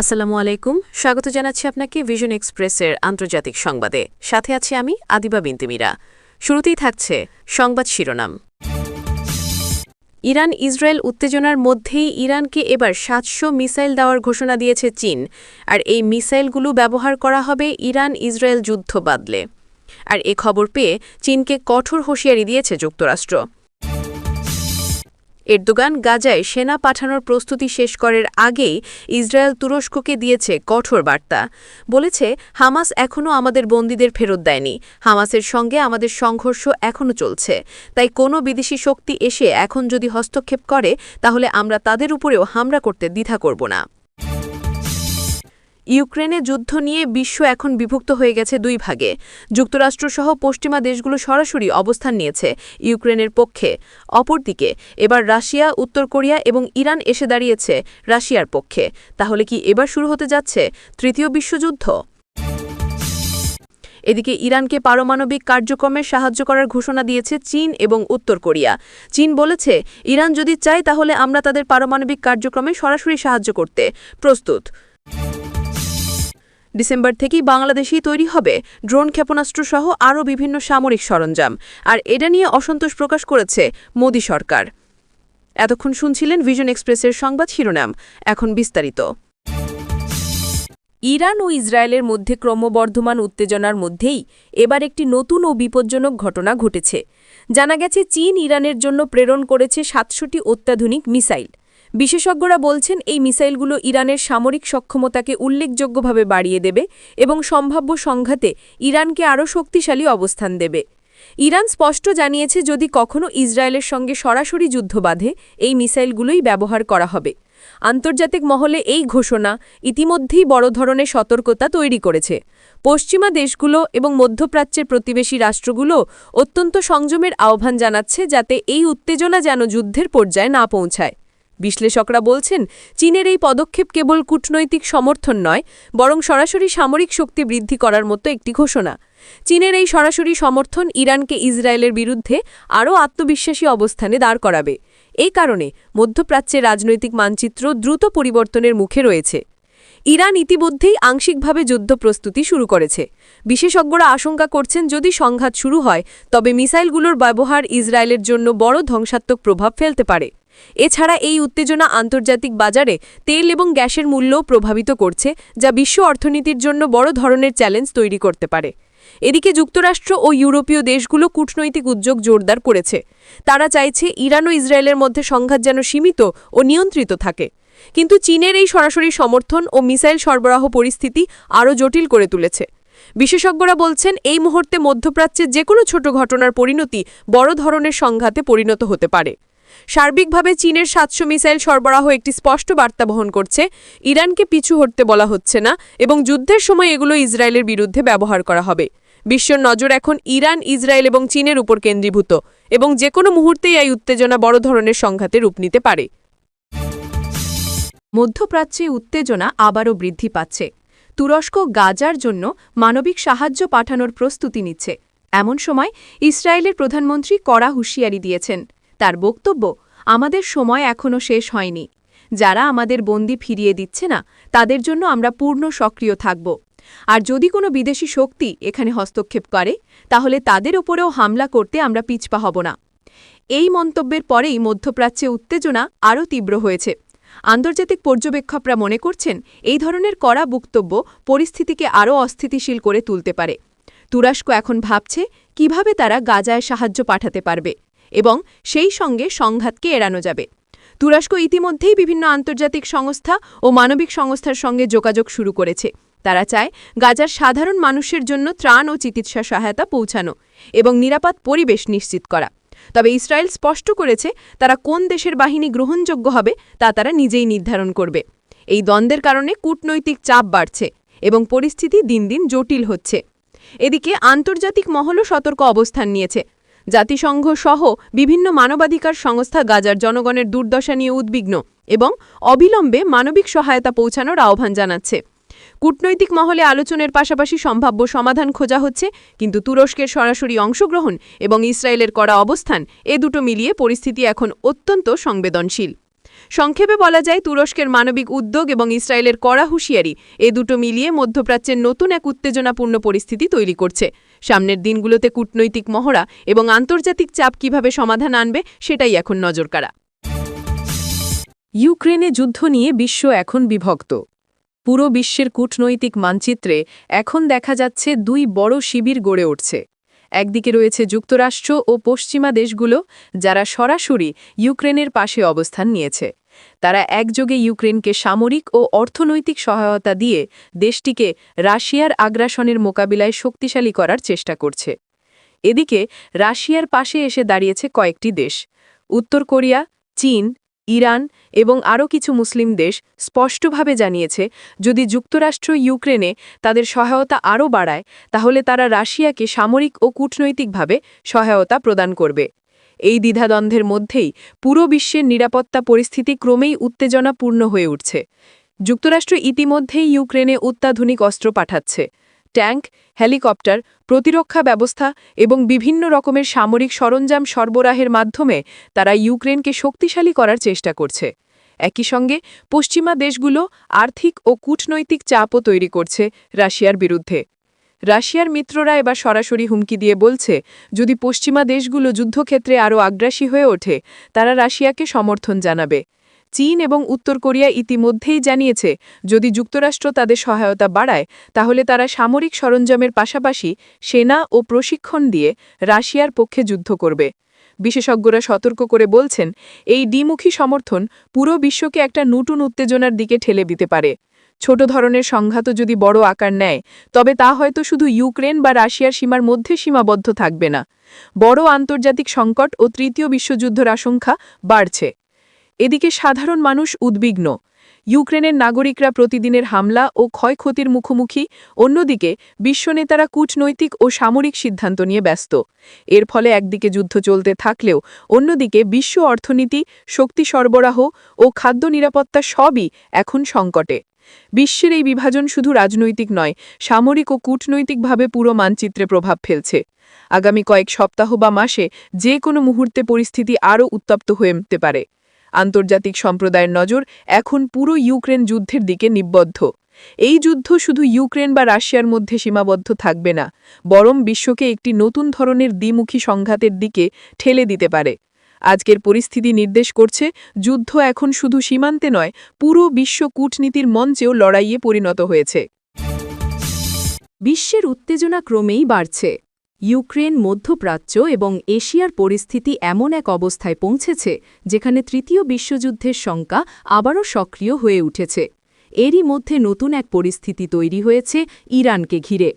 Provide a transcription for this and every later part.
আসসালামু আলাইকুম, স্বাগত জানাচ্ছি আপনাকে ভিশন এক্সপ্রেসের আন্তর্জাতিক সংবাদে। সাথে আছি আমি আদিবা বিনতে মীরা। শুরুতেই থাকছে সংবাদ শিরোনাম। ইরান ইসরায়েল উত্তেজনার মধ্যেই ইরানকে এবার ৭০০ মিসাইল দেওয়ার ঘোষণা দিয়েছে চীন, আর এই মিসাইলগুলো ব্যবহার করা হবে ইরান ইসরায়েল যুদ্ধ বাদলে। আর এ খবর পেয়ে চীনকে কঠোর হুঁশিয়ারি দিয়েছে যুক্তরাষ্ট্র। এরদোগান গাজায় সেনা পাঠানোর প্রস্তুতি শেষ করার আগেই ইসরায়েল তুরস্ককে দিয়েছে কঠোর বার্তা। বলেছে, হামাস এখনও আমাদের বন্দীদের ফেরত দেয়নি, হামাসের সঙ্গে আমাদের সংঘর্ষ এখনও চলছে, তাই কোনো বিদেশি শক্তি এসে এখন যদি হস্তক্ষেপ করে তাহলে আমরা তাদের উপরেও হামলা করতে দ্বিধা করব না। ইউক্রেনে যুদ্ধ নিয়ে বিশ্ব এখন বিভক্ত হয়ে গেছে দুই ভাগে। যুক্তরাষ্ট্রসহ পশ্চিমা দেশগুলো সরাসরি অবস্থান নিয়েছে ইউক্রেনের পক্ষে। অপরদিকে এবার রাশিয়া, উত্তর কোরিয়া এবং ইরান এসে দাঁড়িয়েছে রাশিয়ার পক্ষে। তাহলে কি এবার শুরু হতে যাচ্ছে তৃতীয় বিশ্বযুদ্ধ? এদিকে ইরানকে পারমাণবিক কার্যক্রমে সাহায্য করার ঘোষণা দিয়েছে চীন এবং উত্তর কোরিয়া। চীন বলেছে, ইরান যদি চায় তাহলে আমরা তাদের পারমাণবিক কার্যক্রমে সরাসরি সাহায্য করতে প্রস্তুত। ডিসেম্বর থেকেই বাংলাদেশেই তৈরি হবে ড্রোন ক্ষেপণাস্ত্রসহ আরও বিভিন্ন সামরিক সরঞ্জাম, আর এটা নিয়ে অসন্তোষ প্রকাশ করেছে মোদি সরকার। এতক্ষণ শুনছিলেন ভিশন এক্সপ্রেসের সংবাদ শিরোনাম, এখন বিস্তারিত। ইরান ও ইসরায়েলের মধ্যে ক্রমবর্ধমান উত্তেজনার মধ্যেই এবার একটি নতুন ও বিপজ্জনক ঘটনা ঘটেছে। জানা গেছে, চীন ইরানের জন্য প্রেরণ করেছে ৭০০টি অত্যাধুনিক মিসাইল। বিশেষজ্ঞরা বলছেন, এই মিসাইলগুলো ইরানের সামরিক সক্ষমতাকে উল্লেখযোগ্যভাবে বাড়িয়ে দেবে এবং সম্ভাব্য সংঘাতে ইরানকে আরও শক্তিশালী অবস্থান দেবে। ইরান স্পষ্ট জানিয়েছে, যদি কখনও ইসরায়েলের সঙ্গে সরাসরি যুদ্ধ বাধে, এই মিসাইলগুলোই ব্যবহার করা হবে। আন্তর্জাতিক মহলে এই ঘোষণা ইতিমধ্যেই বড় ধরনের সতর্কতা তৈরি করেছে। পশ্চিমা দেশগুলো এবং মধ্যপ্রাচ্যের প্রতিবেশী রাষ্ট্রগুলো অত্যন্ত সংযমের আহ্বান জানাচ্ছে, যাতে এই উত্তেজনা যেন যুদ্ধের পর্যায়ে না পৌঁছায়। বিশ্লেষকরা বলছেন, চীনের এই পদক্ষেপ কেবল কূটনৈতিক সমর্থন নয়, বরং সরাসরি সামরিক শক্তি বৃদ্ধি করার মতো একটি ঘোষণা। চীনের এই সরাসরি সমর্থন ইরানকে ইসরায়েলের বিরুদ্ধে আরও আত্মবিশ্বাসী অবস্থানে দাঁড় করাবে। এই কারণে মধ্যপ্রাচ্যের রাজনৈতিক মানচিত্র দ্রুত পরিবর্তনের মুখে রয়েছে। ইরান ইতিমধ্যেই আংশিকভাবে যুদ্ধ প্রস্তুতি শুরু করেছে। বিশেষজ্ঞরা আশঙ্কা করছেন, যদি সংঘাত শুরু হয় তবে মিসাইলগুলোর ব্যবহার ইসরায়েলের জন্য বড় ধ্বংসাত্মক প্রভাব ফেলতে পারে। এছাড়া এই উত্তেজনা আন্তর্জাতিক বাজারে তেল এবং গ্যাসের মূল্যও প্রভাবিত করছে, যা বিশ্ব অর্থনীতির জন্য বড় ধরনের চ্যালেঞ্জ তৈরি করতে পারে। এদিকে যুক্তরাষ্ট্র ও ইউরোপীয় দেশগুলো কূটনৈতিক উদ্যোগ জোরদার করেছে। তারা চাইছে ইরান ও ইসরায়েলের মধ্যে সংঘাত যেন সীমিত ও নিয়ন্ত্রিত থাকে। কিন্তু চীনের এই সরাসরি সমর্থন ও মিসাইল সরবরাহ পরিস্থিতি আরও জটিল করে তুলেছে। বিশেষজ্ঞরা বলছেন, এই মুহূর্তে মধ্যপ্রাচ্যে যে কোনো ছোট ঘটনার পরিণতি বড় ধরনের সংঘাতে পরিণত হতে পারে। সার্বিকভাবে চীনের ৭০০ মিসাইল সরবরাহ একটি স্পষ্ট বার্তা বহন করছে, ইরানকে পিছু হটতে বলা হচ্ছে না এবং যুদ্ধের সময় এগুলো ইসরায়েলের বিরুদ্ধে ব্যবহার করা হবে। বিশ্বের নজর এখন ইরান, ইসরায়েল এবং চীনের উপর কেন্দ্রীভূত এবং যে কোনো মুহূর্তেই এই উত্তেজনা বড় ধরনের সংঘাতে রূপ নিতে পারে। মধ্যপ্রাচ্যে উত্তেজনা আবারও বৃদ্ধি পাচ্ছে। তুরস্ক গাজার জন্য মানবিক সাহায্য পাঠানোর প্রস্তুতি নিচ্ছে। এমন সময় ইসরায়েলের প্রধানমন্ত্রী কড়া হুঁশিয়ারি দিয়েছেন। তার বক্তব্য, আমাদের সময় এখনও শেষ হয়নি। যারা আমাদের বন্দী ফিরিয়ে দিচ্ছে না, তাদের জন্য আমরা পূর্ণ সক্রিয় থাকব। আর যদি কোনো বিদেশি শক্তি এখানে হস্তক্ষেপ করে তাহলে তাদের ওপরেও হামলা করতে আমরা পিছপা হব না। এই মন্তব্যের পরেই মধ্যপ্রাচ্যে উত্তেজনা আরও তীব্র হয়েছে। আন্তর্জাতিক পর্যবেক্ষকরা মনে করছেন, এই ধরনের কড়া বক্তব্য পরিস্থিতিকে আরও অস্থিতিশীল করে তুলতে পারে। তুরস্ক এখন ভাবছে কিভাবে তারা গাজায় সাহায্য পাঠাতে পারবে এবং সেই সঙ্গে সংঘাতকে এড়ানো যাবে। তুরস্ক ইতিমধ্যেই বিভিন্ন আন্তর্জাতিক সংস্থা ও মানবিক সংস্থার সঙ্গে যোগাযোগ শুরু করেছে। তারা চায় গাজার সাধারণ মানুষের জন্য ত্রাণ ও চিকিৎসা সহায়তা পৌঁছানো এবং নিরাপদ পরিবেশ নিশ্চিত করা। তবে ইসরায়েল স্পষ্ট করেছে, তারা কোন দেশের বাহিনী গ্রহণযোগ্য হবে তা তারা নিজেই নির্ধারণ করবে। এই দ্বন্দ্বের কারণে কূটনৈতিক চাপ বাড়ছে এবং পরিস্থিতি দিন দিন জটিল হচ্ছে। এদিকে আন্তর্জাতিক মহলও সতর্ক অবস্থান নিয়েছে। জাতিসংঘ সহ বিভিন্ন মানবাধিকার সংস্থা গাজার জনগণের দুর্দশা নিয়ে উদ্বিগ্ন এবং অবিলম্বে মানবিক সহায়তা পৌঁছানোর আহ্বান জানাচ্ছে। কূটনৈতিক মহলে আলোচনার পাশাপাশি সম্ভাব্য সমাধান খোঁজা হচ্ছে, কিন্তু তুরস্কের সরাসরি অংশগ্রহণ এবং ইসরায়েলের কড়া অবস্থান, এ দুটো মিলিয়ে পরিস্থিতি এখন অত্যন্ত সংবেদনশীল। সংক্ষেপে বলা যায় তুরস্কের মানবিক উদ্যোগ এবং ইসরায়েলের কড়া হুঁশিয়ারি এ দুটো মিলিয়ে মধ্যপ্রাচ্যের নতুন এক উত্তেজনাপূর্ণ পরিস্থিতি তৈরি করছে। সামনের দিনগুলোতে কূটনৈতিক মহড়া এবং আন্তর্জাতিক চাপ কিভাবে সমাধান আনবে সেটাই এখন নজরকাড়া। ইউক্রেনে যুদ্ধ নিয়ে বিশ্ব এখন বিভক্ত। পুরো বিশ্বের কূটনৈতিক মানচিত্রে এখন দেখা যাচ্ছে দুই বড় শিবির গড়ে উঠছে। একদিকে রয়েছে যুক্তরাষ্ট্র ও পশ্চিমা দেশগুলো, যারা সরাসরি ইউক্রেনের পাশে অবস্থান নিয়েছে। তারা একযোগে ইউক্রেনকে সামরিক ও অর্থনৈতিক সহায়তা দিয়ে দেশটিকে রাশিয়ার আগ্রাসনের মোকাবিলায় শক্তিশালী করার চেষ্টা করছে। এদিকে রাশিয়ার পাশে এসে দাঁড়িয়েছে কয়েকটি দেশ। উত্তর কোরিয়া, চীন, ইরান এবং আরও কিছু মুসলিম দেশ স্পষ্টভাবে জানিয়েছে, যদি যুক্তরাষ্ট্র ইউক্রেনে তাদের সহায়তা আরও বাড়ায় তাহলে তারা রাশিয়াকে সামরিক ও কূটনৈতিকভাবে সহায়তা প্রদান করবে। এই দ্বিধাদ্বন্দ্বের মধ্যেই পুরো বিশ্বের নিরাপত্তা পরিস্থিতি ক্রমেই উত্তেজনাপূর্ণ হয়ে উঠছে। যুক্তরাষ্ট্র ইতিমধ্যেই ইউক্রেনে অত্যাধুনিক অস্ত্র পাঠাচ্ছে। ট্যাঙ্ক, হেলিকপ্টার, প্রতিরক্ষা ব্যবস্থা এবং বিভিন্ন রকমের সামরিক সরঞ্জাম সরবরাহের মাধ্যমে তারা ইউক্রেনকে শক্তিশালী করার চেষ্টা করছে। একই সঙ্গে পশ্চিমা দেশগুলো আর্থিক ও কূটনৈতিক চাপও তৈরি করছে রাশিয়ার বিরুদ্ধে। রাশিয়ার মিত্ররা এবার সরাসরি হুমকি দিয়ে বলছে, যদি পশ্চিমা দেশগুলো যুদ্ধক্ষেত্রে আরও আগ্রাসী হয়ে ওঠে তারা রাশিয়াকে সমর্থন জানাবে। চীন এবং উত্তর কোরিয়া ইতিমধ্যেই জানিয়েছে, যদি যুক্তরাষ্ট্র তাদের সহায়তা বাড়ায় তাহলে তারা সামরিক সরঞ্জামের পাশাপাশি সেনা ও প্রশিক্ষণ দিয়ে রাশিয়ার পক্ষে যুদ্ধ করবে। বিশেষজ্ঞরা সতর্ক করে বলছেন, এই দ্বিমুখী সমর্থন পুরো বিশ্বকে একটা নতুন উত্তেজনার দিকে ঠেলে দিতে পারে। ছোট ধরনের সংঘাতও যদি বড় আকার নেয় তবে তা হয়তো শুধু ইউক্রেন বা রাশিয়ার সীমার মধ্যে সীমাবদ্ধ থাকবে না। বড় আন্তর্জাতিক সংকট ও তৃতীয় বিশ্বযুদ্ধের আশঙ্কা বাড়ছে। এদিকে সাধারণ মানুষ উদ্বিগ্ন। ইউক্রেনের নাগরিকরা প্রতিদিনের হামলা ও ক্ষয়ক্ষতির মুখোমুখি, অন্যদিকে বিশ্বনেতারা কূটনৈতিক ও সামরিক সিদ্ধান্ত নিয়ে ব্যস্ত। এর ফলে একদিকে যুদ্ধ চলতে থাকলেও অন্যদিকে বিশ্ব অর্থনীতি, শক্তি সরবরাহ ও খাদ্য নিরাপত্তা সবই এখন সংকটে। বিশ্বের এই বিভাজন শুধু রাজনৈতিক নয়, সামরিক ও কূটনৈতিকভাবে পুরো মানচিত্রে প্রভাব ফেলছে। আগামী কয়েক সপ্তাহ বা মাসে যে কোনো মুহূর্তে পরিস্থিতি আরও উত্তপ্ত হয়ে উঠতে পারে। আন্তর্জাতিক সম্প্রদায়ের নজর এখন পুরো ইউক্রেন যুদ্ধের দিকে নিবদ্ধ। এই যুদ্ধ শুধু ইউক্রেন বা রাশিয়ার মধ্যে সীমাবদ্ধ থাকবে না, বরং বিশ্বকে একটি নতুন ধরনের দ্বিমুখী সংঘাতের দিকে ঠেলে দিতে পারে। আজকের পরিস্থিতি নির্দেশ করছে, যুদ্ধ এখন শুধু সীমান্তে নয়, পুরো বিশ্ব কূটনীতির মঞ্চেও লড়াইয়ে পরিণত হয়েছে। বিশ্বের উত্তেজনা ক্রমেই বাড়ছে। ইউক্রেন, মধ্যপ্রাচ্য এবং এশিয়ার পরিস্থিতি এমন এক অবস্থায় পৌঁছেছে যেখানে তৃতীয় বিশ্বযুদ্ধের শঙ্কা আবারও সক্রিয় হয়ে উঠেছে। এরই মধ্যে নতুন এক পরিস্থিতি তৈরি হয়েছে ইরানকে ঘিরে।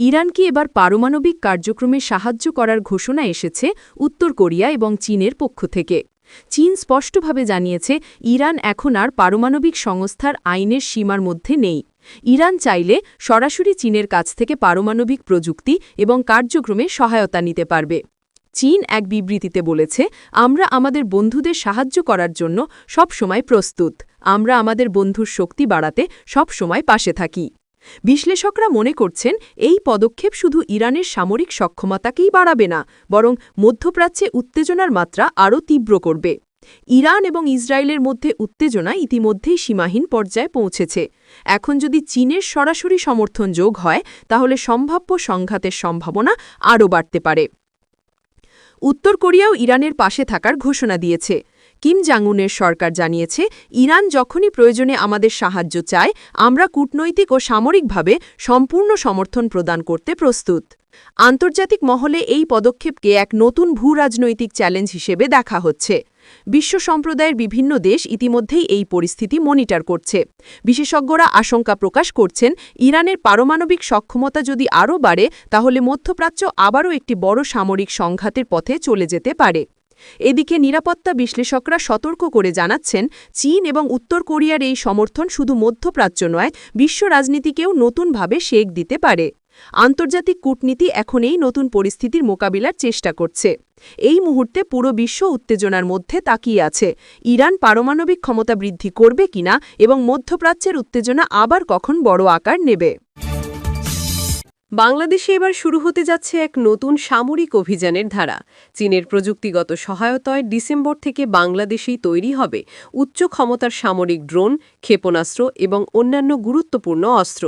ইরানকে এবার পারমাণবিক কার্যক্রমে সাহায্য করার ঘোষণা এসেছে উত্তর কোরিয়া এবং চীনের পক্ষ থেকে। চীন স্পষ্টভাবে জানিয়েছে, ইরান এখন আর পারমাণবিক সংস্থার আইনের সীমার মধ্যে নেই। ইরান চাইলে সরাসরি চীনের কাছ থেকে পারমাণবিক প্রযুক্তি এবং কার্যক্রমে সহায়তা নিতে পারবে। চীন এক বিবৃতিতে বলেছে, আমরা আমাদের বন্ধুদের সাহায্য করার জন্য সবসময় প্রস্তুত। আমরা আমাদের বন্ধুর শক্তি বাড়াতে সবসময় পাশে থাকি। বিশ্লেষকরা মনে করছেন, এই পদক্ষেপ শুধু ইরানের সামরিক সক্ষমতাকেই বাড়াবে না, বরং মধ্যপ্রাচ্যে উত্তেজনার মাত্রা আরও তীব্র করবে। ইরান এবং ইসরায়েলের মধ্যে উত্তেজনা ইতিমধ্যেই সীমাহীন পর্যায়ে পৌঁছেছে। এখন যদি চীনের সরাসরি সমর্থন যোগ হয় তাহলে সম্ভাব্য সংঘাতের সম্ভাবনা আরও বাড়তে পারে। উত্তর কোরিয়াও ইরানের পাশে থাকার ঘোষণা দিয়েছে। কিম জং উনের সরকার জানিয়েছে, ইরান যখনই প্রয়োজনে আমাদের সাহায্য চায়, আমরা কূটনৈতিক ও সামরিকভাবে সম্পূর্ণ সমর্থন প্রদান করতে প্রস্তুত। আন্তর্জাতিক মহলে এই পদক্ষেপকে এক নতুন ভূরাজনৈতিক চ্যালেঞ্জ হিসেবে দেখা হচ্ছে। বিশ্ব সম্প্রদায়ের বিভিন্ন দেশ ইতিমধ্যেই এই পরিস্থিতি মনিটর করছে। বিশেষজ্ঞরা আশঙ্কা প্রকাশ করছেন, ইরানের পারমাণবিক সক্ষমতা যদি আরও বাড়ে তাহলে মধ্যপ্রাচ্য আবারও একটি বড় সামরিক সংঘাতের পথে চলে যেতে পারে। এদিকে নিরাপত্তা বিশ্লেষকরা সতর্ক করে জানাচ্ছেন, চীন এবং উত্তর কোরিয়ার এই সমর্থন শুধু মধ্যপ্রাচ্য নয়, বিশ্ব রাজনীতিকেও নতুনভাবে শেক দিতে পারে। আন্তর্জাতিক কূটনীতি এখন এই নতুন পরিস্থিতির মোকাবিলার চেষ্টা করছে। এই মুহূর্তে পুরো বিশ্ব উত্তেজনার মধ্যে তাকিয়ে আছে, ইরান পারমাণবিক ক্ষমতা বৃদ্ধি করবে কিনা এবং মধ্যপ্রাচ্যের উত্তেজনা আবার কখন বড় আকার নেবে। বাংলাদেশে এবার শুরু হতে যাচ্ছে এক নতুন সামরিক অভিযানের ধারা। চীনের প্রযুক্তিগত সহায়তায় ডিসেম্বর থেকে বাংলাদেশেই তৈরি হবে উচ্চ ক্ষমতার সামরিক ড্রোন, ক্ষেপণাস্ত্র এবং অন্যান্য গুরুত্বপূর্ণ অস্ত্র।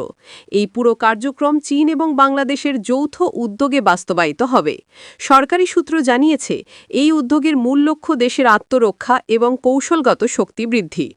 এই পুরো কার্যক্রম চীন এবং বাংলাদেশের যৌথ উদ্যোগে বাস্তবায়িত হবে। সরকারি সূত্র জানিয়েছে, এই উদ্যোগের মূল লক্ষ্য দেশের আত্মরক্ষা এবং কৌশলগত শক্তি বৃদ্ধি।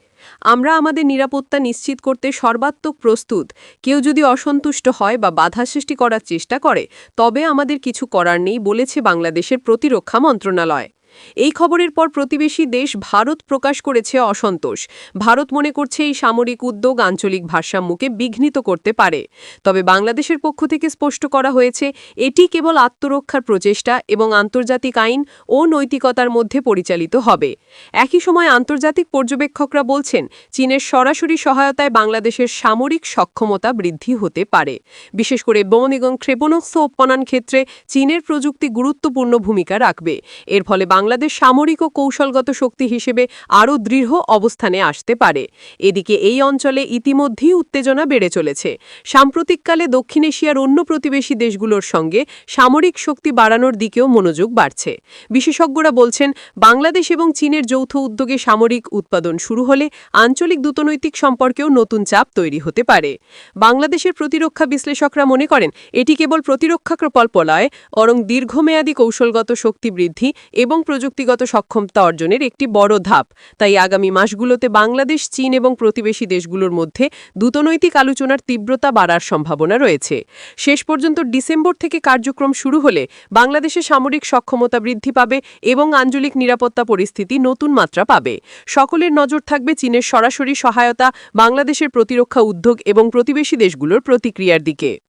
আমরা আমাদের নিরাপত্তা নিশ্চিত করতে সর্বাত্মক প্রস্তুত। কেউ যদি অসন্তুষ্ট হয় বা বাধা সৃষ্টি করার চেষ্টা করে, তবে আমাদের কিছু করার নেই বলেছে বাংলাদেশের প্রতিরক্ষা মন্ত্রণালয়। এই খবরের পর প্রতিবেশী দেশ ভারত প্রকাশ করেছে অসন্তোষ। ভারত মনে করছে এই সামরিক উদ্যোগ আঞ্চলিক ভারসাম্যকে বিঘ্নিত করতে পারে। তবে বাংলাদেশের পক্ষ থেকে স্পষ্ট করা হয়েছে, এটি কেবল আত্মরক্ষার প্রচেষ্টা এবং আন্তর্জাতিক আইন ও নৈতিকতার মধ্যে পরিচালিত হবে। একই সময় আন্তর্জাতিক পর্যবেক্ষকরা বলছেন, চীনের সরাসরি সহায়তায় বাংলাদেশের সামরিক সক্ষমতা বৃদ্ধি হতে পারে। বিশেষ করে বোমা ক্ষেপণাস্ত্র উৎপাদন ক্ষেত্রে চীনের প্রযুক্তি গুরুত্বপূর্ণ ভূমিকা রাখবে। এর ফলে বাংলাদেশ সামরিক ও কৌশলগত শক্তি হিসেবে আরও দৃঢ় অবস্থানে আসতে পারে। এদিকে এই অঞ্চলে ইতিমধ্যেই উত্তেজনা বেড়ে চলেছে। সাম্প্রতিককালে দক্ষিণ এশিয়ার অন্য প্রতিবেশী দেশগুলোর সঙ্গে সামরিক শক্তি বাড়ানোর দিকেও মনোযোগ বাড়ছে। বিশেষজ্ঞরা বলছেন, বাংলাদেশ এবং চীনের যৌথ উদ্যোগে সামরিক উৎপাদন শুরু হলে আঞ্চলিক দ্রুতনৈতিক সম্পর্কেও নতুন চাপ তৈরি হতে পারে। বাংলাদেশের প্রতিরক্ষা বিশ্লেষকরা মনে করেন, এটি কেবল প্রতিরক্ষা প্রকল্প নয়, বরং দীর্ঘমেয়াদী কৌশলগত শক্তি বৃদ্ধি এবং প্রযুক্তিগত সক্ষমতা অর্জনের একটি বড় ধাপ। তাই আগামী মাসগুলোতে বাংলাদেশ, চীন এবং প্রতিবেশী দেশগুলোর মধ্যে দ্রুতনৈতিক আলোচনার তীব্রতা বাড়ার সম্ভাবনা রয়েছে। শেষ পর্যন্ত ডিসেম্বর থেকে কার্যক্রম শুরু হলে বাংলাদেশের সামরিক সক্ষমতা বৃদ্ধি পাবে এবং আঞ্চলিক নিরাপত্তা পরিস্থিতি নতুন মাত্রা পাবে। সকলের নজর থাকবে চীনের সরাসরি সহায়তা, বাংলাদেশের প্রতিরক্ষা উদ্যোগ এবং প্রতিবেশী দেশগুলোর প্রতিক্রিয়ার দিকে।